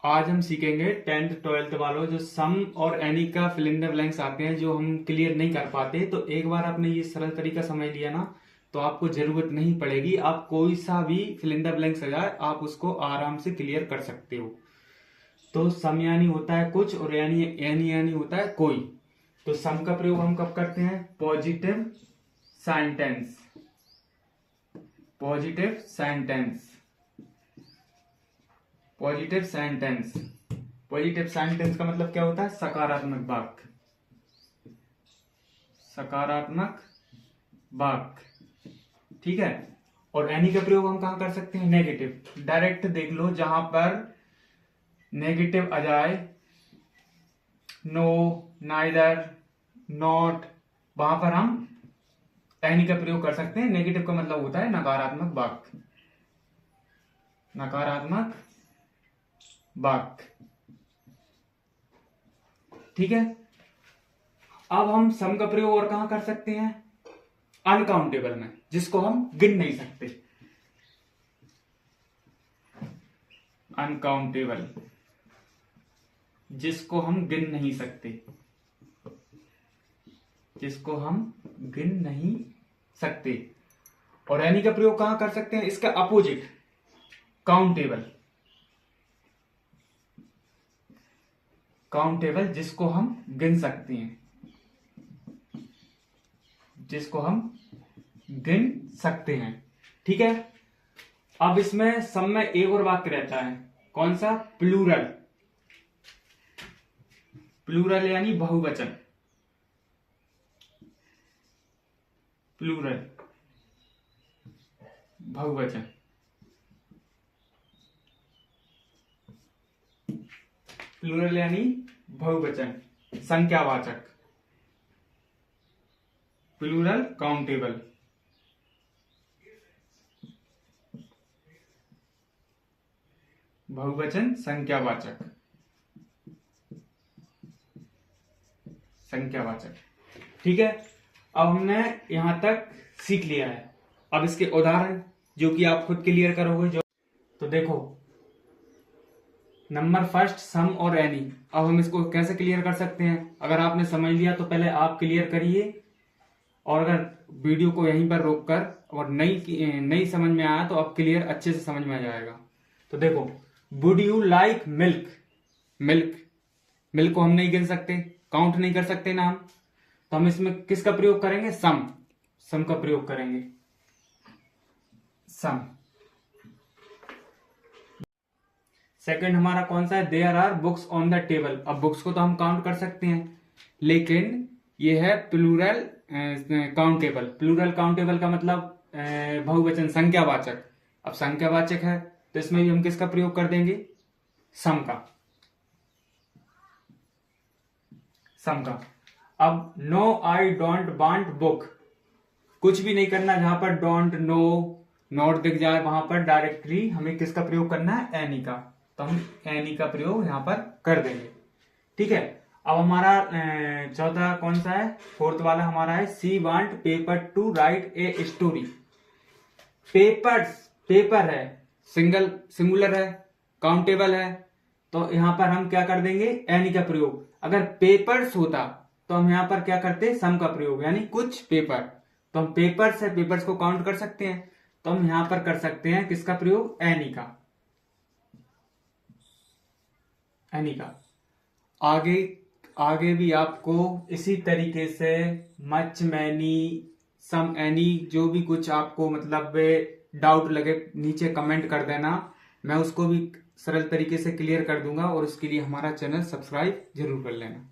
आज हम सीखेंगे 10th 12th वालों जो सम और एनी का फिल इन द ब्लैंक्स आते हैं जो हम क्लियर नहीं कर पाते। तो एक बार आपने ये सरल तरीका समझ लिया ना तो आपको जरूरत नहीं पड़ेगी, आप कोई सा भी फिल इन द ब्लैंक्स आ जाए आप उसको आराम से क्लियर कर सकते हो। तो सम यानी होता है कुछ और एनी यानी होता है कोई। तो सम का प्रयोग हम कब करते हैं? Positive sentence. Positive sentence. Positive sentence. Positive sentence का मतलब क्या होता है? सकारात्मक वाक्य। सकारात्मक वाक्य, ठीक है। और एनी का प्रयोग हम कहां कर सकते हैं? नेगेटिव। डायरेक्ट देख लो, जहां पर नेगेटिव आ जाए, नो, नाइदर, नॉट, वहां पर हम एनी का प्रयोग कर सकते हैं। नेगेटिव का मतलब होता है नकारात्मक वाक्य। नकारात्मक वाक्य, ठीक है। अब हम सम का प्रयोग और कहां कर सकते हैं? अनकाउंटेबल में, जिसको हम गिन नहीं सकते। अनकाउंटेबल, जिसको हम गिन नहीं सकते। जिसको हम गिन नहीं सकते। और एनी का प्रयोग कहां कर सकते हैं? इसका अपोजिट, काउंटेबल। काउंटेबल, जिसको हम गिन सकते हैं। जिसको हम गिन सकते हैं, ठीक है। अब इसमें सम में एक और वाक्य रहता है, कौन सा? प्लूरल। प्लूरल यानी बहुवचन। प्लूरल, बहुवचन। प्लूरल यानी बहुवचन, संख्यावाचक। Plural countable. बहुवचन संख्यावाचक। संख्यावाचक, ठीक है। अब हमने यहां तक सीख लिया है। अब इसके उदाहरण जो कि आप खुद क्लियर करोगे। जो तो देखो, नंबर फर्स्ट, सम और एनी। अब हम इसको कैसे क्लियर कर सकते हैं? अगर आपने समझ लिया तो पहले आप क्लियर करिए, और अगर वीडियो को यहीं पर रोककर और नई समझ में आया तो अब क्लियर अच्छे से समझ में आ जाएगा। तो देखो, would you like milk. Milk, milk को हम नहीं गिन सकते, काउंट नहीं कर सकते ना हम। तो हम इसमें किसका प्रयोग करेंगे? सम। सम का प्रयोग करेंगे, सम। सेकंड हमारा कौन सा है? There are books on the table. अब बुक्स को तो हम काउंट कर सकते हैं, लेकिन ये है प्लूरल काउंटेबल। प्लूरल काउंटेबल का मतलब बहुवचन, संख्यावाचक। अब संख्यावाचक है तो इसमें भी हम किसका प्रयोग कर देंगे? सम का। सम का। अब no I don't want book, कुछ भी नहीं करना। जहां पर डोंट, नो, नॉट दिख जाए वहां पर डायरेक्टली हमें किसका प्रयोग करना है? एनी का। तो हम एनी का प्रयोग यहां पर कर देंगे, ठीक है। अब हमारा चौथा कौन सा है? फोर्थ वाला हमारा है, सी want paper two right a story. Papers, paper है, सिंगुलर है, काउंटेबल है। तो यहां पर हम क्या कर देंगे? एनी का प्रयोग। अगर पेपर्स होता तो हम यहां पर क्या करते? सम का प्रयोग, यानी कुछ पेपर। तो हम पेपर्स है, पेपर्स को काउंट कर सकते हैं, तो हम यहां पर कर सकते हैं किसका प्रयोग? एनी का। एनी का। आगे आगे भी आपको इसी तरीके से मच, मैनी, सम, एनी, जो भी कुछ आपको मतलब डाउट लगे नीचे कमेंट कर देना, मैं उसको भी सरल तरीके से क्लियर कर दूंगा। और उसके लिए हमारा चैनल सब्सक्राइब जरूर कर लेना।